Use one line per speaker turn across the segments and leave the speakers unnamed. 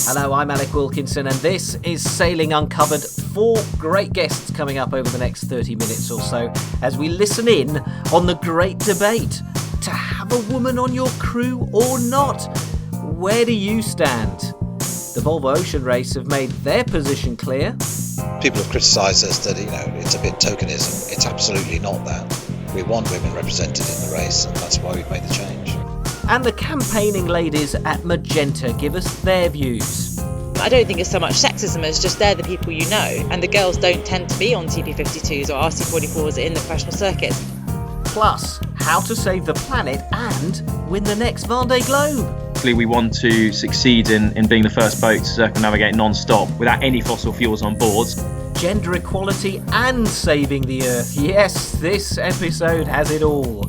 Hello, I'm Alec Wilkinson, and this is Sailing Uncovered. 4 great guests coming up over the next 30 minutes or so as we listen in on the great debate. To have a woman on your crew or not? Where do you stand? The Volvo Ocean Race have made their position clear.
People have criticised us that, it's a bit tokenism. It's absolutely not that. We want women represented in the race, and that's why we've made the change.
And the campaigning ladies at Magenta give us their views.
I don't think it's so much sexism as just they're the people you know, and the girls don't tend to be on TP52s or RC44s in the professional circuits.
Plus, how to save the planet and win the next Vendee Globe.
We want to succeed in being the first boat to circumnavigate non-stop without any fossil fuels on board.
Gender equality and saving the Earth. Yes, this episode has it all.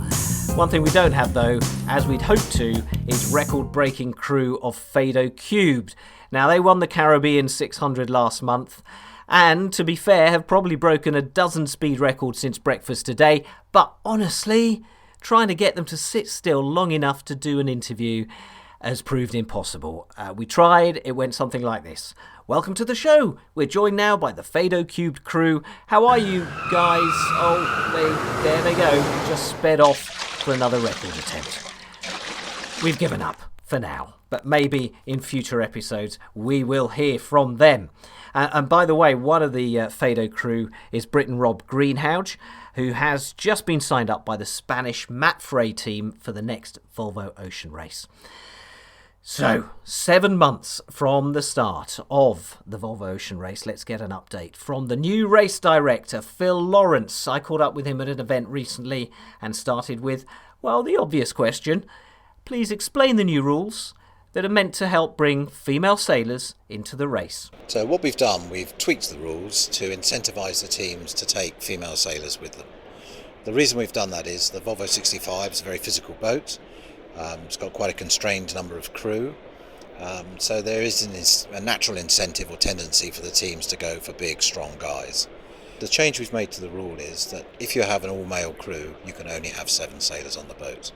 One thing we don't have, though, as we'd hoped to, is record-breaking crew of Fado Cubed. Now, they won the Caribbean 600 last month, and, to be fair, have probably broken a dozen speed records since breakfast today, but honestly, trying to get them to sit still long enough to do an interview has proved impossible. We tried, it went something like this. Welcome to the show. We're joined now by the Fado Cubed crew. How are you guys? Oh, there they go. Just sped off for another record attempt. We've given up for now, but maybe in future episodes we will hear from them. And by the way, one of the Fado crew is Briton Rob Greenhalgh, who has just been signed up by the Spanish Mapfre team for the next Volvo Ocean Race. So, 7 months from the start of the Volvo Ocean Race, let's get an update from the new race director, Phil Lawrence. I caught up with him at an event recently and started with, well, the obvious question. Please explain the new rules that are meant to help bring female sailors into the race.
So what we've done, we've tweaked the rules to incentivise the teams to take female sailors with them. The reason we've done that is the Volvo 65 is a very physical boat. It's got quite a constrained number of crew, so there is a natural incentive or tendency for the teams to go for big, strong guys. The change we've made to the rule is that if you have an all-male crew, you can only have 7 sailors on the boat.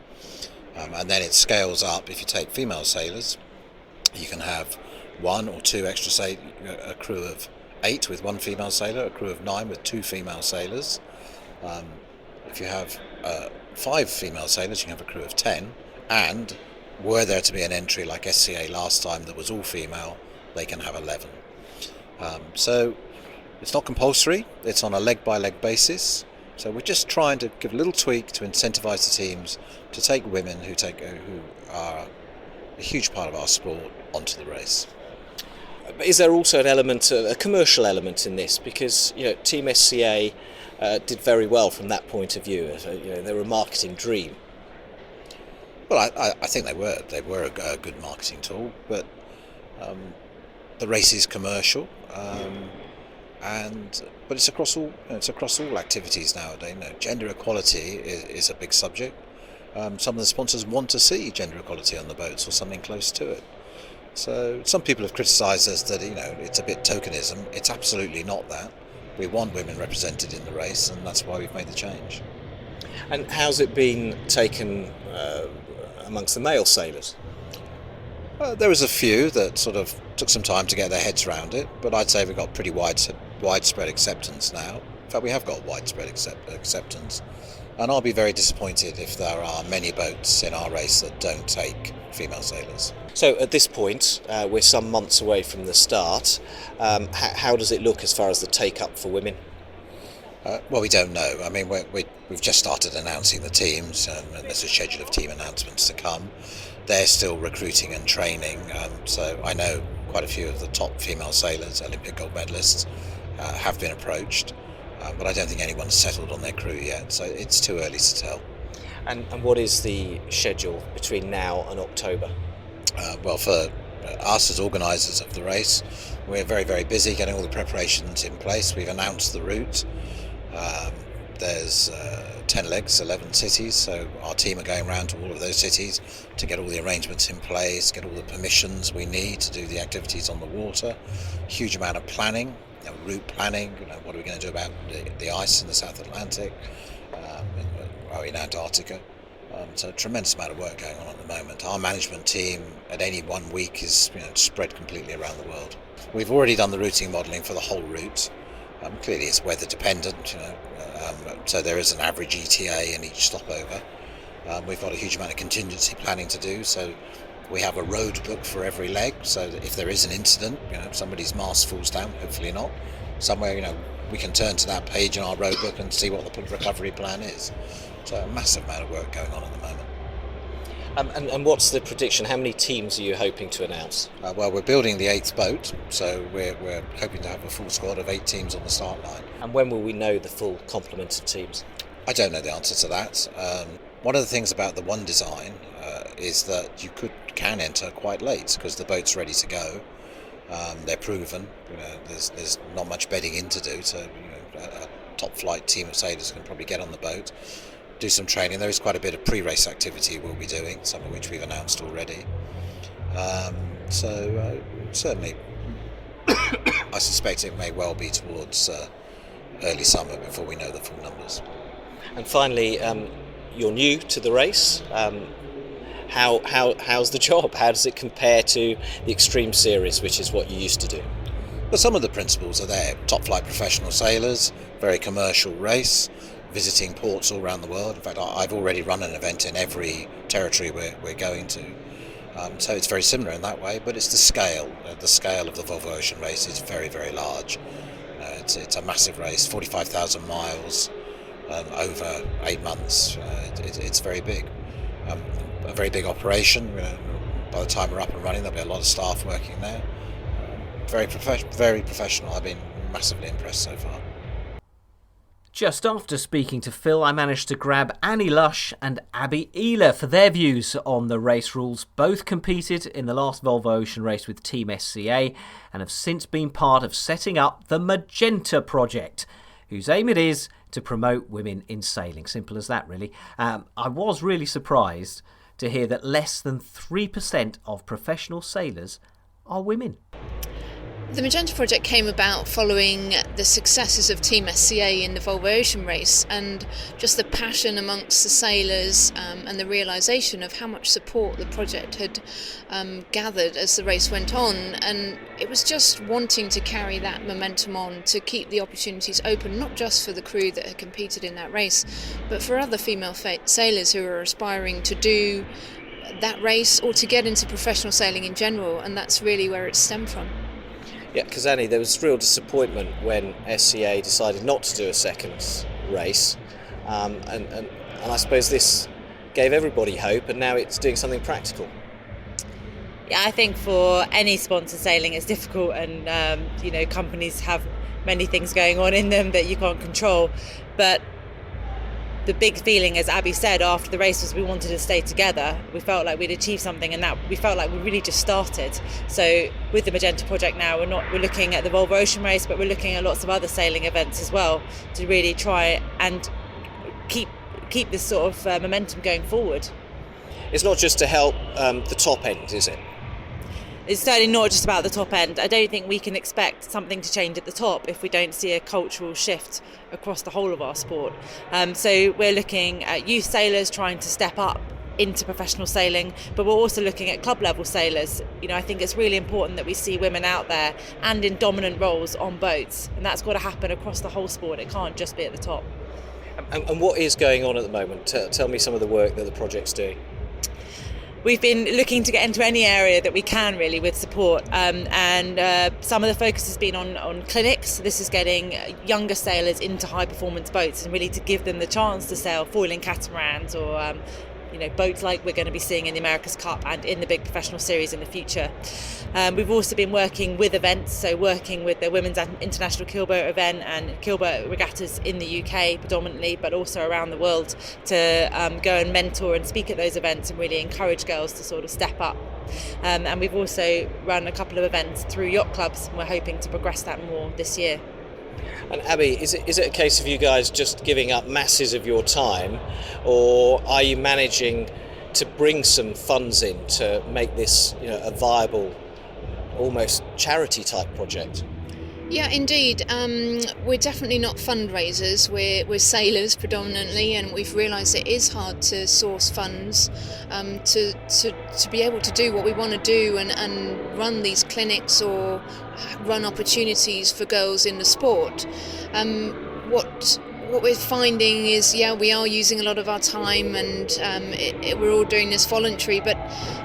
And then it scales up. If you take female sailors, you can have 1 or 2 extra a crew of 8 with 1 female sailor, a crew of 9 with 2 female sailors. If you have 5 female sailors, you can have a crew of 10. And were there to be an entry like SCA last time that was all female, they can have 11. So it's not compulsory, it's on a leg-by-leg basis. So we're just trying to give a little tweak to incentivise the teams to take women who are a huge part of our sport onto the race.
But is there also an element, a commercial element in this? Because Team SCA did very well from that point of view. They were a marketing dream.
Well, I think they were a good marketing tool, but the race is commercial, but it's across all activities nowadays. Gender equality is a big subject. Some of the sponsors want to see gender equality on the boats or something close to it. So some people have criticised us that it's a bit tokenism. It's absolutely not that. We want women represented in the race, and that's why we've made the change.
And how's it been taken amongst the male sailors?
There was a few that sort of took some time to get their heads around it, but I'd say we've got pretty widespread acceptance now. In fact, we have got widespread acceptance, and I'll be very disappointed if there are many boats in our race that don't take female sailors.
So at this point, we're some months away from the start. How does it look as far as the take-up for women?
Well, we don't know. I mean, we've just started announcing the teams, and there's a schedule of team announcements to come. They're still recruiting and training, so I know quite a few of the top female sailors, Olympic gold medalists, have been approached, but I don't think anyone's settled on their crew yet, so it's too early to tell.
And what is the schedule between now and October?
Well, for us as organisers of the race, we're very, very busy getting all the preparations in place. We've announced the route. There's 10 legs, 11 cities, so our team are going around to all of those cities to get all the arrangements in place, get all the permissions we need to do the activities on the water. Huge amount of planning, route planning, what are we going to do about the ice in the South Atlantic, in Antarctica. So a tremendous amount of work going on at the moment. Our management team at any one week is spread completely around the world. We've already done the routing modelling for the whole route. Clearly it's weather dependent, so there is an average ETA in each stopover. We've got a huge amount of contingency planning to do, so we have a road book for every leg, so that if there is an incident, if somebody's mast falls down, hopefully not, somewhere, we can turn to that page in our road book and see what the recovery plan is. So a massive amount of work going on at the moment.
And what's the prediction? How many teams are you hoping to announce?
Well, we're building the 8th boat, so we're hoping to have a full squad of 8 teams on the start line.
And when will we know the full complement of teams?
I don't know the answer to that. One of the things about the one design is that you can enter quite late because the boat's ready to go. They're proven. There's not much bedding in to do, so a top flight team of sailors can probably get on the boat, do some training. There is quite a bit of pre-race activity we'll be doing, some of which we've announced already. Certainly, I suspect it may well be towards early summer before we know the full numbers.
And finally, you're new to the race. How's the job? How does it compare to the Extreme Series, which is what you used to do?
Well, some of the principles are there. Top flight professional sailors, very commercial race, visiting ports all around the world. In fact, I've already run an event in every territory we're going to. So it's very similar in that way, but it's the scale. The scale of the Volvo Ocean Race is very, very large. It's a massive race, 45,000 miles over 8 months. It's very big. A very big operation. By the time we're up and running, there'll be a lot of staff working there. Very professional. I've been massively impressed so far.
Just after speaking to Phil, I managed to grab Annie Lush and Abby Ehler for their views on the race rules. Both competed in the last Volvo Ocean Race with Team SCA and have since been part of setting up the Magenta Project, whose aim it is to promote women in sailing. Simple as that, really. I was really surprised to hear that less than 3% of professional sailors are women.
The Magenta Project came about following the successes of Team SCA in the Volvo Ocean Race, and just the passion amongst the sailors and the realisation of how much support the project had gathered as the race went on. And it was just wanting to carry that momentum on, to keep the opportunities open, not just for the crew that had competed in that race, but for other female sailors who are aspiring to do that race or to get into professional sailing in general, and that's really where it stemmed from.
Yeah, because Annie, there was real disappointment when SCA decided not to do a second race, and I suppose this gave everybody hope, and now it's doing something practical.
Yeah, I think for any sponsor sailing it's difficult, and companies have many things going on in them that you can't control, but the big feeling, as Abby said, after the race was we wanted to stay together. We felt like we'd achieved something, and that we felt like we really just started. So with the Magenta Project now, we're looking at the Volvo Ocean Race, but we're looking at lots of other sailing events as well to really try and keep this sort of momentum going forward.
It's not just to help the top end, is it?
It's certainly not just about the top end. I don't think we can expect something to change at the top if we don't see a cultural shift across the whole of our sport. So we're looking at youth sailors trying to step up into professional sailing, but we're also looking at club level sailors. I think it's really important that we see women out there and in dominant roles on boats, and that's got to happen across the whole sport. It can't just be at the top.
And what is going on at the moment? Tell me some of the work that the project's doing.
We've been looking to get into any area that we can really with support, and some of the focus has been on clinics. This is getting younger sailors into high performance boats and really to give them the chance to sail foiling catamarans or boats like we're going to be seeing in the America's Cup and in the big professional series in the future. We've also been working with events, so working with the Women's International Keelboat event and keelboat regattas in the UK predominantly, but also around the world, to go and mentor and speak at those events and really encourage girls to sort of step up. And we've also run a couple of events through yacht clubs, and we're hoping to progress that more this year.
And Abby, is it a case of you guys just giving up masses of your time, or are you managing to bring some funds in to make this a viable, almost charity type project?
Yeah, indeed. We're definitely not fundraisers. We're sailors predominantly, and we've realised it is hard to source funds to be able to do what we want to do and run these clinics or run opportunities for girls in the sport. What we're finding is, we are using a lot of our time, and we're all doing this voluntary, but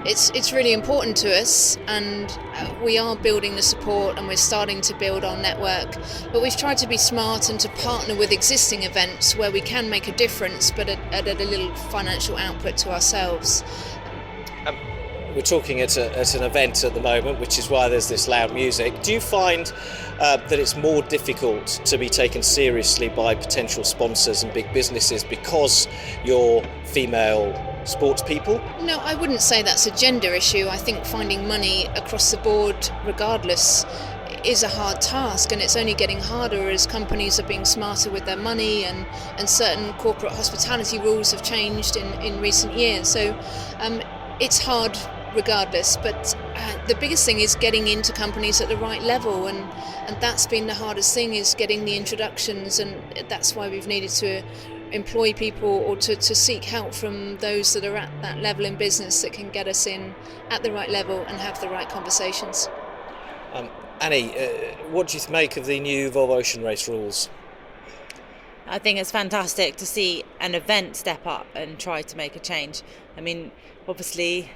it's really important to us, and we are building the support, and we're starting to build our network. But we've tried to be smart and to partner with existing events where we can make a difference, but at a little financial output to ourselves.
We're talking at an event at the moment, which is why there's this loud music. Do you find that it's more difficult to be taken seriously by potential sponsors and big businesses because you're female sports people?
No, I wouldn't say that's a gender issue. I think finding money across the board, regardless, is a hard task, and it's only getting harder as companies are being smarter with their money, and certain corporate hospitality rules have changed in recent years. So it's hard regardless, but the biggest thing is getting into companies at the right level, and that's been the hardest thing, is getting the introductions, and that's why we've needed to employ people or to seek help from those that are at that level in business that can get us in at the right level and have the right conversations.
Annie, what do you make of the new Volvo Ocean Race rules?
I think it's fantastic to see an event step up and try to make a change. I mean, obviously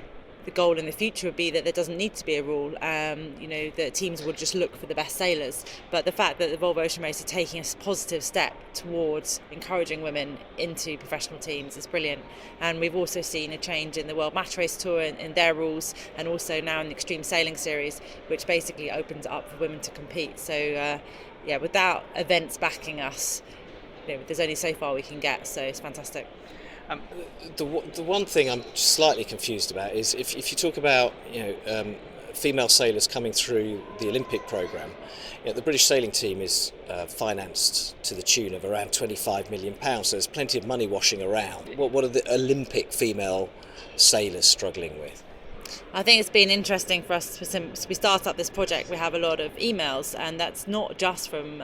the goal in the future would be that there doesn't need to be a rule, that teams would just look for the best sailors. But the fact that the Volvo Ocean Race are taking a positive step towards encouraging women into professional teams is brilliant. And we've also seen a change in the World Match Race Tour in their rules, and also now in the Extreme Sailing Series, which basically opens it up for women to compete. So without events backing us, there's only so far we can get, so it's fantastic.
The one thing I'm slightly confused about is if you talk about female sailors coming through the Olympic programme, the British sailing team is financed to the tune of around £25 million, so there's plenty of money washing around. What are the Olympic female sailors struggling with?
I think it's been interesting for us since we started up this project. We have a lot of emails, and that's not just from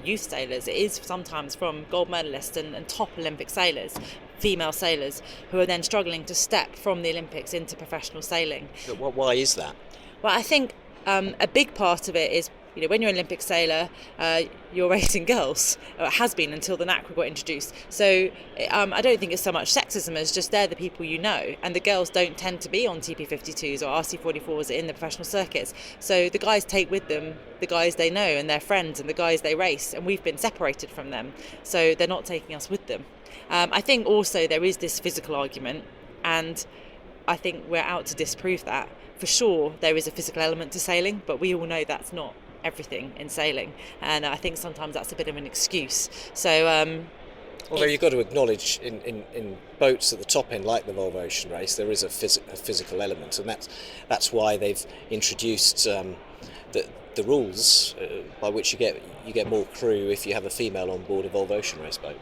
youth sailors. It is sometimes from gold medalists and top Olympic sailors, female sailors, who are then struggling to step from the Olympics into professional sailing.
Why is that?
Well, I think a big part of it is, when you're an Olympic sailor, you're racing girls, or it has been until the NACRA got introduced. So I don't think it's so much sexism as just they're the people and the girls don't tend to be on TP52s or RC44s in the professional circuits. So the guys take with them the guys they know and their friends and the guys they race, and we've been separated from them, so they're not taking us with them. I think also there is this physical argument, and I think we're out to disprove that. For sure, there is a physical element to sailing, but we all know that's not everything in sailing, and I think sometimes that's a bit of an excuse. So
although you've got to acknowledge in boats at the top end, like the Volvo Ocean Race, there is a physical element, and that's why they've introduced the rules by which you get more crew if you have a female on board a Volvo Ocean Race boat.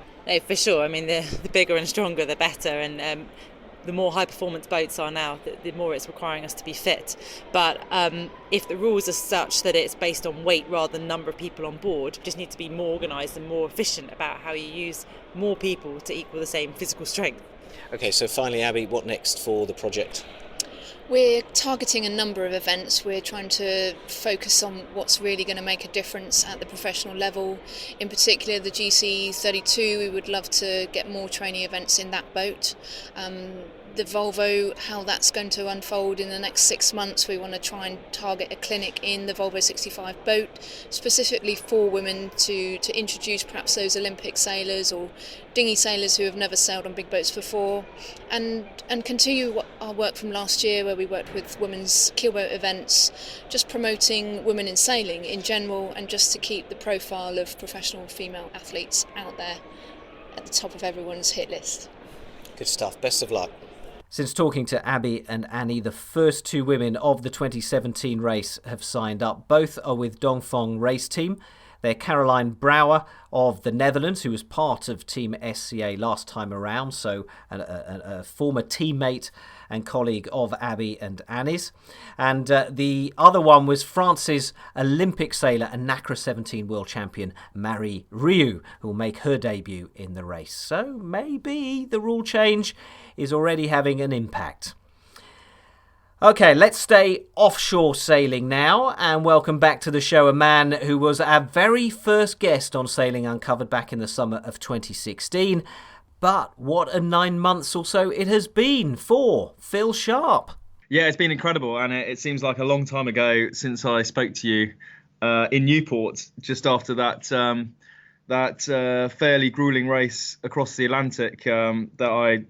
For sure. I mean, the bigger and stronger the better, and the more high performance boats are now, the more it's requiring us to be fit. But if the rules are such that it's based on weight rather than number of people on board, you just need to be more organised and more efficient about how you use more people to equal the same physical strength.
Okay, so finally, Abby, what next for the project?
We're targeting a number of events. We're trying to focus on what's really going to make a difference at the professional level. In particular, the GC32, we would love to get more training events in that boat. The Volvo, how that's going to unfold in the next 6 months, we want to try and target a clinic in the Volvo 65 boat, specifically for women to introduce perhaps those Olympic sailors or dinghy sailors who have never sailed on big boats before, and continue our work from last year, where we worked with women's keelboat events, just promoting women in sailing in general, and just to keep the profile of professional female athletes out there at the top of everyone's hit list.
Good stuff. Best of luck.
Since talking to Abby and Annie, the first two women of the 2017 race have signed up. Both are with Dongfeng Race Team. They're Caroline Brouwer of the Netherlands, who was part of Team SCA last time around, so a former teammate and colleague of Abby and Annie's. And the other one was France's Olympic sailor and NACRA 17 world champion Marie Riou, who will make her debut in the race. So maybe the rule change is already having an impact. Okay, let's stay offshore sailing now and welcome back to the show a man who was our very first guest on Sailing Uncovered back in the summer of 2016. But what a 9 months or so it has been for Phil Sharp.
Yeah, it's been incredible, and it seems like a long time ago since I spoke to you in Newport, just after that fairly grueling race across the Atlantic that I,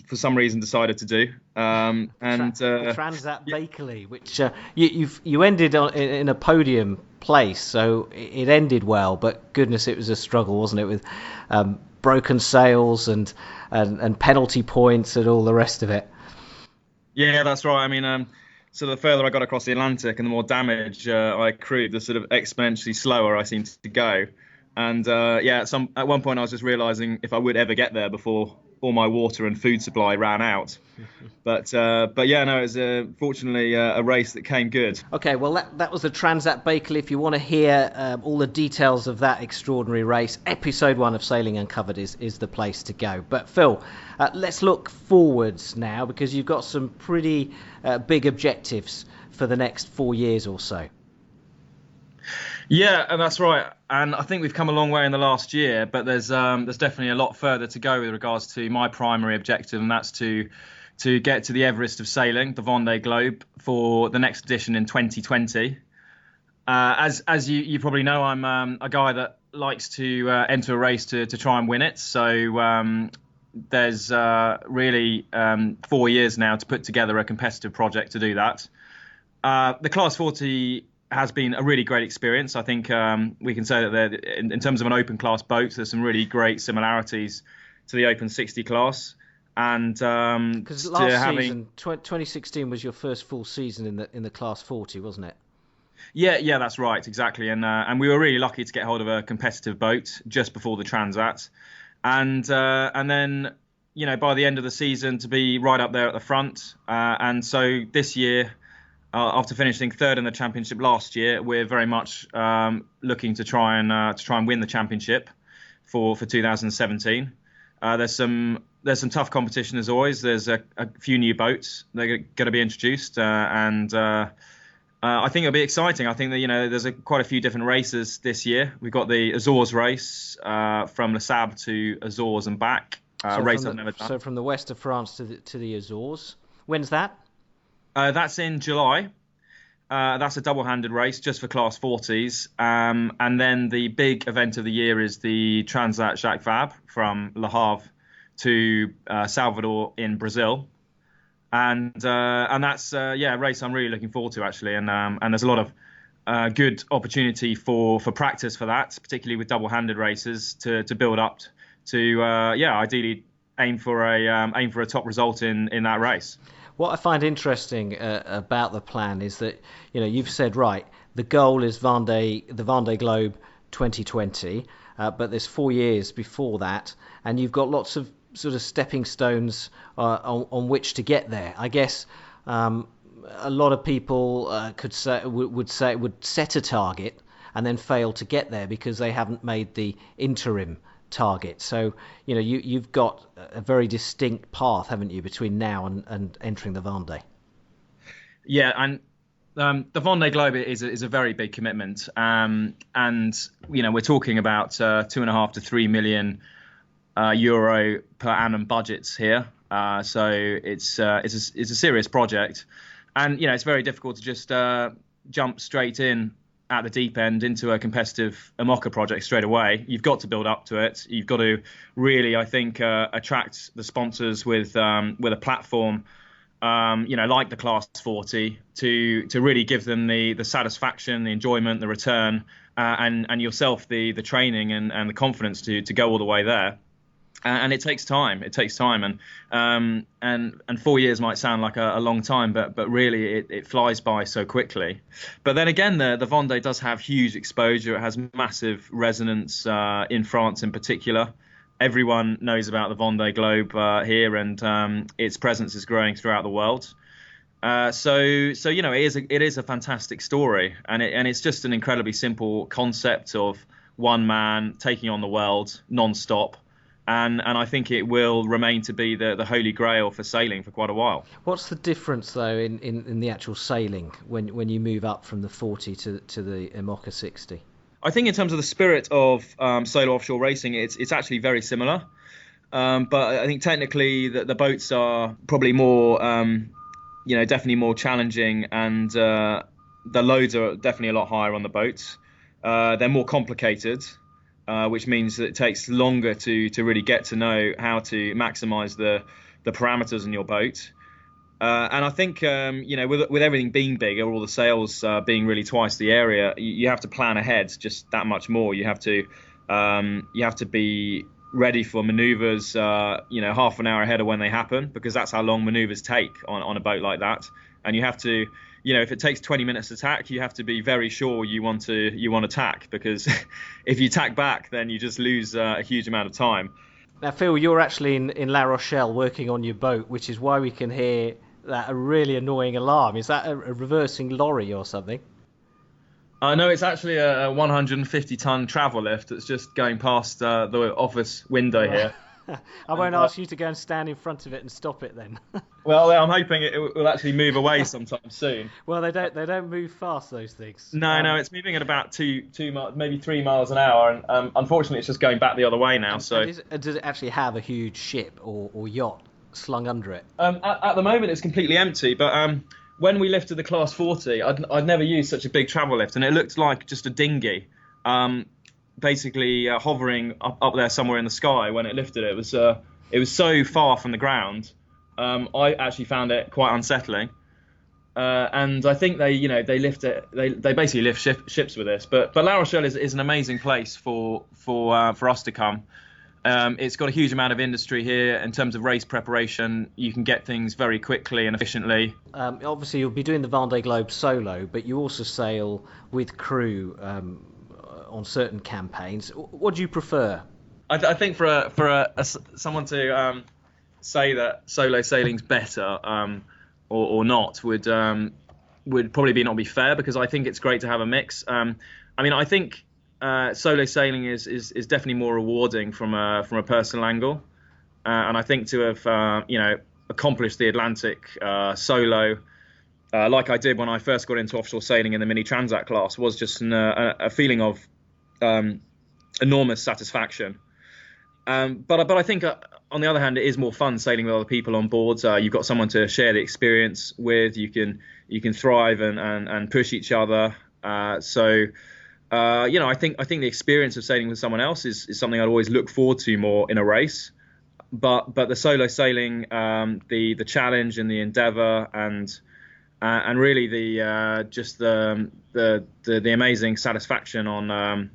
for some reason, decided to do.
The Transat Bakerley, which you ended in a podium place, so it ended well. But goodness, it was a struggle, wasn't it, with broken sails and penalty points and all the rest of it.
Yeah, that's right. I mean, so the further I got across the Atlantic and the more damage I accrued, the sort of exponentially slower I seemed to go. And at one point I was just realising if I would ever get there before all my water and food supply ran out. But yeah, no, it was fortunately a race that came good.
Okay, well that was the Transat Bakerley. If you want to hear all the details of that extraordinary race, episode 1 of Sailing Uncovered is the place to go. But Phil, let's look forwards now, because you've got some pretty big objectives for the next 4 years or so.
Yeah, and that's right. And I think we've come a long way in the last year, but there's definitely a lot further to go with regards to my primary objective, and that's to get to the Everest of sailing, the Vendee Globe, for the next edition in 2020. As you probably know, I'm a guy that likes to enter a race to try and win it. So there's really 4 years now to put together a competitive project to do that. The Class 40 has been a really great experience. I think we can say that in terms of an open class boat, there's some really great similarities to the Open 60 class. And
because last season, 2016 was your first full season in the Class 40, wasn't it?
Yeah, that's right, exactly. And we were really lucky to get hold of a competitive boat just before the Transat, and then by the end of the season to be right up there at the front. And so this year, after finishing third in the championship last year, we're very much looking to try and win the championship for 2017. There's some tough competition as always. There's a few new boats that are going to be introduced, and I think it'll be exciting. I think that there's quite a few different races this year. We've got the Azores race from Les Sables to Azores and back. Race I've never done.
So from the west of France to the Azores. When's that?
That's in July. That's a double-handed race just for Class 40s. And then the big event of the year is the Transat Jacques Vabre from Le Havre to Salvador in Brazil. And that's a race I'm really looking forward to, actually. And there's a lot of good opportunity for practice for that, particularly with double-handed races to build up to ideally aim for a top result in that race.
What I find interesting about the plan is that you've said, right, the goal is the Vendee Globe 2020, but there's 4 years before that, and you've got lots of sort of stepping stones on which to get there. I guess a lot of people would set a target and then fail to get there because they haven't made the interim target. So you've got a very distinct path, haven't you, between now and entering the Vendee?
Yeah, and the Vendee Globe is a very big commitment, and we're talking about 2.5 to 3 million euro per annum budgets here. So it's a serious project, and it's very difficult to just jump straight in at the deep end into a competitive IMOCA project straight away. You've got to build up to it. You've got to really, I think, attract the sponsors with a platform, like the Class 40, to really give them the satisfaction, the enjoyment, the return, and yourself the training and the confidence to go all the way there. And it takes time. And 4 years might sound like a long time, but really it flies by so quickly. But then again, the Vendée does have huge exposure. It has massive resonance in France in particular. Everyone knows about the Vendee Globe here, and its presence is growing throughout the world. So it is a fantastic story, and it's just an incredibly simple concept of one man taking on the world non-stop. And I think it will remain to be the holy grail for sailing for quite a while.
What's the difference, though, in the actual sailing when you move up from the 40 to the Imoca 60?
I think in terms of the spirit of solo offshore racing, it's actually very similar. But I think technically the boats are probably more, definitely more challenging, and the loads are definitely a lot higher on the boats. They're more complicated. Which means that it takes longer to really get to know how to maximise the parameters in your boat. And I think with everything being bigger, all the sails being really twice the area, you have to plan ahead just that much more. You have to be ready for manoeuvres, half an hour ahead of when they happen, because that's how long manoeuvres take on a boat like that. And you have to, if it takes 20 minutes to tack, you have to be very sure you want to tack, because if you tack back, then you just lose a huge amount of time.
Now, Phil, you're actually in La Rochelle working on your boat, which is why we can hear that a really annoying alarm. Is that a reversing lorry or something?
No, it's actually a 150-ton travel lift that's just going past the office window here.
I won't ask you to go and stand in front of it and stop it then.
Well, I'm hoping it will actually move away sometime soon.
Well, they don't move fast, those things.
No, it's moving at about 2 maybe 3 miles an hour, and unfortunately, it's just going back the other way now.
Does it actually have a huge ship or yacht slung under it?
At the moment, it's completely empty, but when we lifted the Class 40, I'd never used such a big travel lift, and it looked like just a dinghy. Basically hovering up there somewhere in the sky when it lifted. It was so far from the ground. I actually found it quite unsettling. And I think they lift it. They basically lift ships with this. But La Rochelle is an amazing place for us to come. It's got a huge amount of industry here in terms of race preparation. You can get things very quickly and efficiently.
Obviously, you'll be doing the Vendee Globe solo, but you also sail with crew on certain campaigns. What do you prefer?
I think for someone to say that solo sailing's better or not would probably not be fair, because I think it's great to have a mix. I think solo sailing is definitely more rewarding from a personal angle, and I think to have accomplished the Atlantic solo, like I did when I first got into offshore sailing in the mini transat class, was just a feeling of enormous satisfaction. But I think on the other hand, it is more fun sailing with other people on board. You've got someone to share the experience with. You can thrive and push each other. I think the experience of sailing with someone else is something I'd always look forward to more in a race. But the solo sailing, the challenge and the endeavour and really the amazing satisfaction on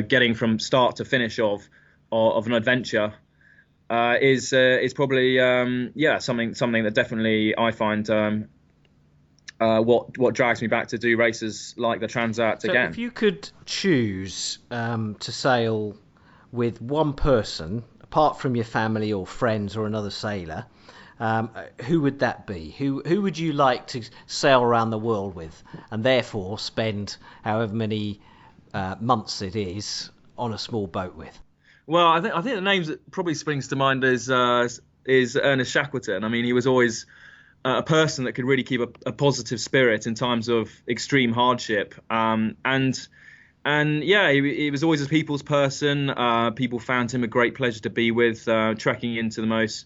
getting from start to finish of an adventure is probably something that definitely I find what drags me back to do races like the Transat again.
So if you could choose to sail with one person apart from your family or friends or another sailor, who would that be? Who would you like to sail around the world with, and therefore spend however many months it is on a small boat with?
Well, I think the names that probably springs to mind is Ernest Shackleton. I mean, he was always a person that could really keep a positive spirit in times of extreme hardship. He was always a people's person. People found him a great pleasure to be with, trekking into the most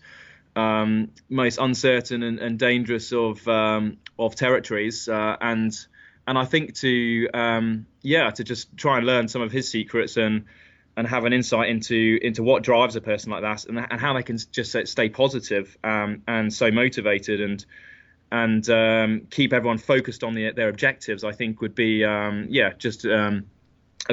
uncertain and dangerous of territories, and I think to just try and learn some of his secrets and have an insight into what drives a person like that, and how they can just stay positive and so motivated and keep everyone focused on their objectives, I think would be a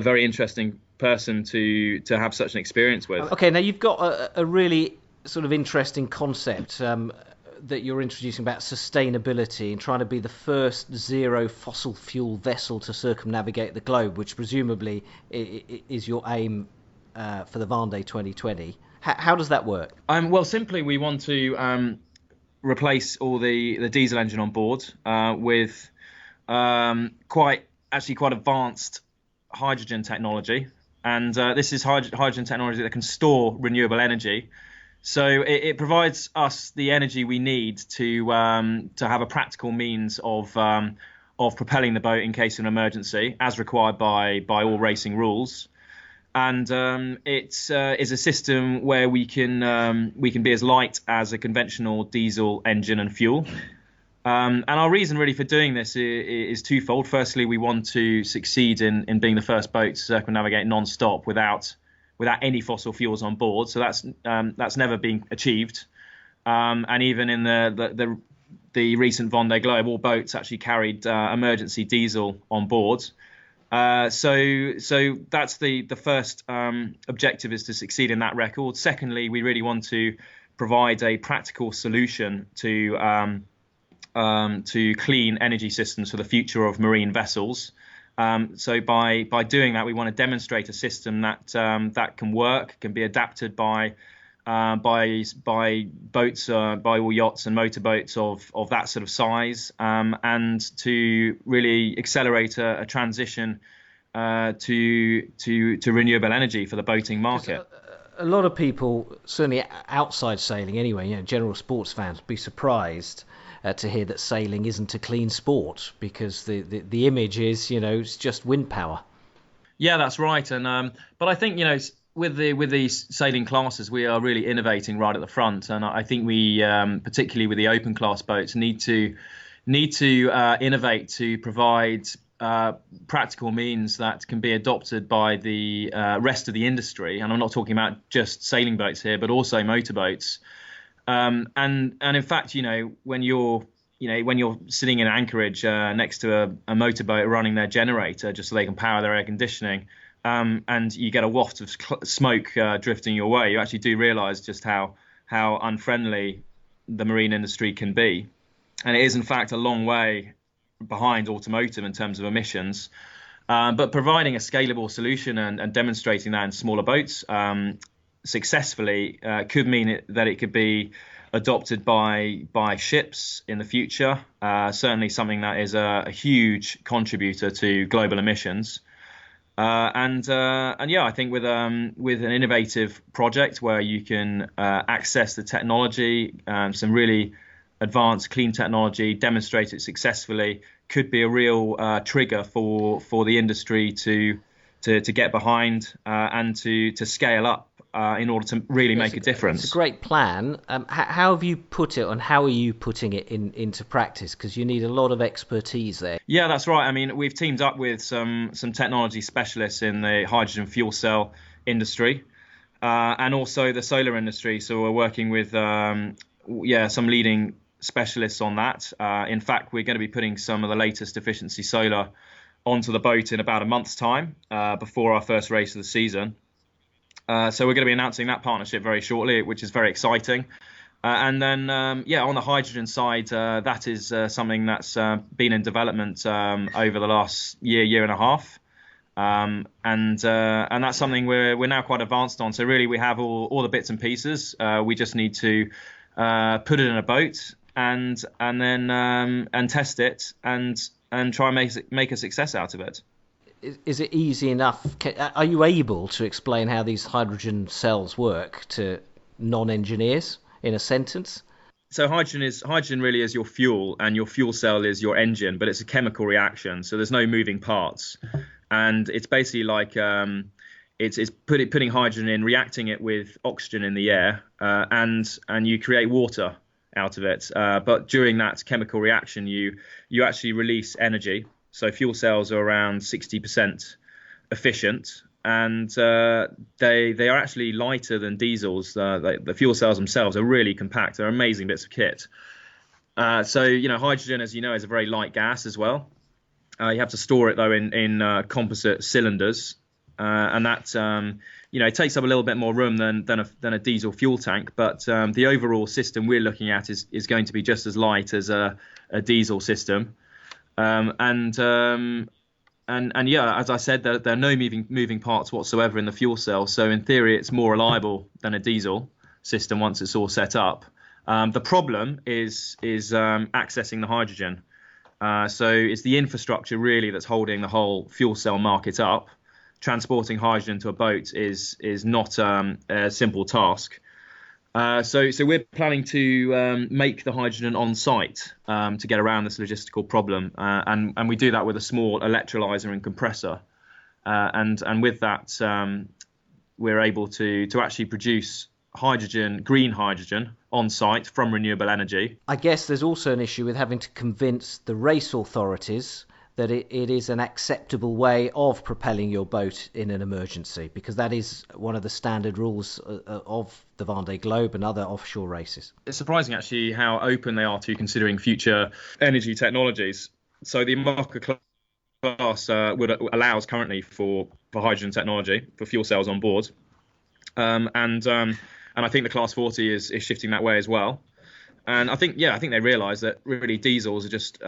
very interesting person to have such an experience with.
Okay, now you've got a really sort of interesting concept that you're introducing about sustainability and trying to be the first zero fossil fuel vessel to circumnavigate the globe, which presumably is your aim for the Vendee 2020. How does that work?
Well, simply we want to replace all the diesel engine on board with quite advanced hydrogen technology, and this is hydrogen technology that can store renewable energy. So it provides us the energy we need to have a practical means of propelling the boat in case of an emergency, as required by all racing rules. And it is a system where we can be as light as a conventional diesel engine and fuel. And our reason really for doing this is twofold. Firstly, we want to succeed in being the first boat to circumnavigate non-stop without any fossil fuels on board. So that's never been achieved. And even in the recent Vendee Globe, all boats actually carried emergency diesel on board. So that's the first objective, is to succeed in that record. Secondly, we really want to provide a practical solution to clean energy systems for the future of marine vessels. So by doing that, we want to demonstrate a system that can work, can be adapted by boats, by all yachts and motorboats of that sort of size, and to really accelerate a transition to renewable energy for the boating market.
A lot of people, certainly outside sailing anyway, general sports fans, would be surprised to hear that sailing isn't a clean sport, because the image is, it's just wind power.
Yeah, that's right. And but I think, with these sailing classes, we are really innovating right at the front. And I think we, particularly with the open class boats, need to innovate to provide practical means that can be adopted by the rest of the industry. And I'm not talking about just sailing boats here, but also motorboats. And in fact, when you're sitting in anchorage next to a motorboat running their generator just so they can power their air conditioning, and you get a waft of smoke drifting your way, you actually do realise just how unfriendly the marine industry can be. And it is, in fact, a long way behind automotive in terms of emissions. But providing a scalable solution and demonstrating that in smaller boats successfully could mean that it could be adopted by ships in the future. Certainly something that is a huge contributor to global emissions. And I think with an innovative project where you can access the technology, some really advanced clean technology, demonstrate it successfully, could be a real trigger for the industry to get behind and to scale up in order to really make a difference.
It's a great plan. How have you put it, and how are you putting it into practice? Because you need a lot of expertise there.
Yeah, that's right. I mean, we've teamed up with some technology specialists in the hydrogen fuel cell industry and also the solar industry. So we're working with some leading specialists on that. In fact, we're going to be putting some of the latest efficiency solar onto the boat in about a month's time before our first race of the season. So we're going to be announcing that partnership very shortly, which is very exciting. And then, on the hydrogen side, that is something that's been in development over the last year and a half. And that's something we're now quite advanced on. So really, we have all the bits and pieces. We just need to put it in a boat and then test it and try and make a success out of it.
Is it easy enough? Are you able to explain how these hydrogen cells work to non-engineers in a sentence?
So hydrogen really is your fuel, and your fuel cell is your engine, but it's a chemical reaction, so there's no moving parts. And it's basically like it's putting hydrogen in, reacting it with oxygen in the air, and you create water out of it. But during that chemical reaction, you actually release energy. So fuel cells are around 60% efficient, and they are actually lighter than diesels. The fuel cells themselves are really compact. They're amazing bits of kit. So hydrogen, as you know, is a very light gas as well. You have to store it though in composite cylinders, and that it takes up a little bit more room than a diesel fuel tank. But the overall system we're looking at is going to be just as light as a diesel system, and as I said, there are no moving parts whatsoever in the fuel cell. So in theory, it's more reliable than a diesel system once it's all set up. The problem is accessing the hydrogen. So it's the infrastructure really that's holding the whole fuel cell market up. Transporting hydrogen to a boat is not a simple task. So we're planning to make the hydrogen on site to get around this logistical problem, and we do that with a small electrolyzer and compressor, and with that we're able to actually produce green hydrogen on site from renewable energy.
I guess there's also an issue with having to convince the race authorities that it is an acceptable way of propelling your boat in an emergency, because that is one of the standard rules of the Vendee Globe and other offshore races.
It's surprising actually how open they are to considering future energy technologies. So the market class allows currently for hydrogen technology for fuel cells on board, and I think the Class 40 is shifting that way as well. And I think they realise that really diesels are just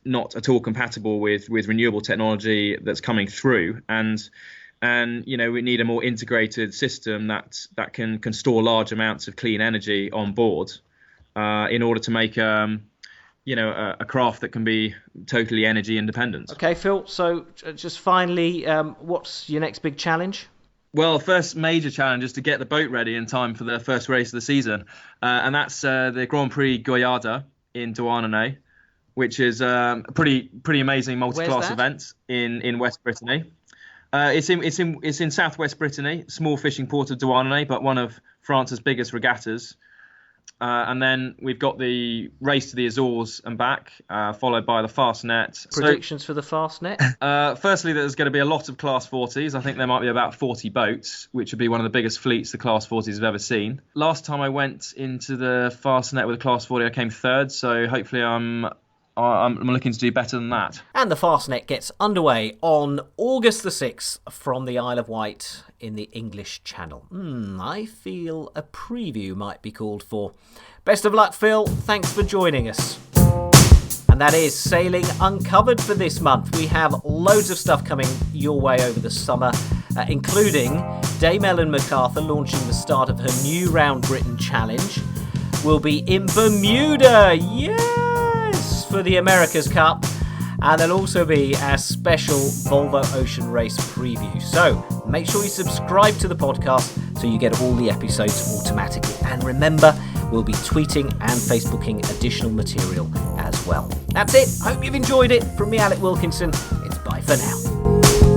not at all compatible with renewable technology that's coming through, and we need a more integrated system that can store large amounts of clean energy on board in order to make a craft that can be totally energy independent.
Okay, Phil. So just finally, what's your next big challenge?
Well, first major challenge is to get the boat ready in time for the first race of the season, and that's the Grand Prix Goyada in Douarnenez, which is a pretty amazing multi-class event in West Brittany. It's in southwest Brittany, small fishing port of Douarnenez, but one of France's biggest regattas. And then we've got the race to the Azores and back, followed by the Fastnet.
Predictions for the Fastnet?
Firstly, there's going to be a lot of Class 40s. I think there might be about 40 boats, which would be one of the biggest fleets the Class 40s have ever seen. Last time I went into the Fastnet with a Class 40, I came third, so hopefully I'm looking to do better than that.
And the Fastnet gets underway on August the 6th from the Isle of Wight in the English Channel. I feel a preview might be called for. Best of luck, Phil. Thanks for joining us. And that is Sailing Uncovered for this month. We have loads of stuff coming your way over the summer, including Dame Ellen MacArthur launching the start of her new Round Britain Challenge. We'll be in Bermuda, yes, for the America's Cup. And there'll also be a special Volvo Ocean Race preview. So make sure you subscribe to the podcast so you get all the episodes automatically. And remember, we'll be tweeting and Facebooking additional material as well. That's it. Hope you've enjoyed it. From me, Alec Wilkinson, it's bye for now.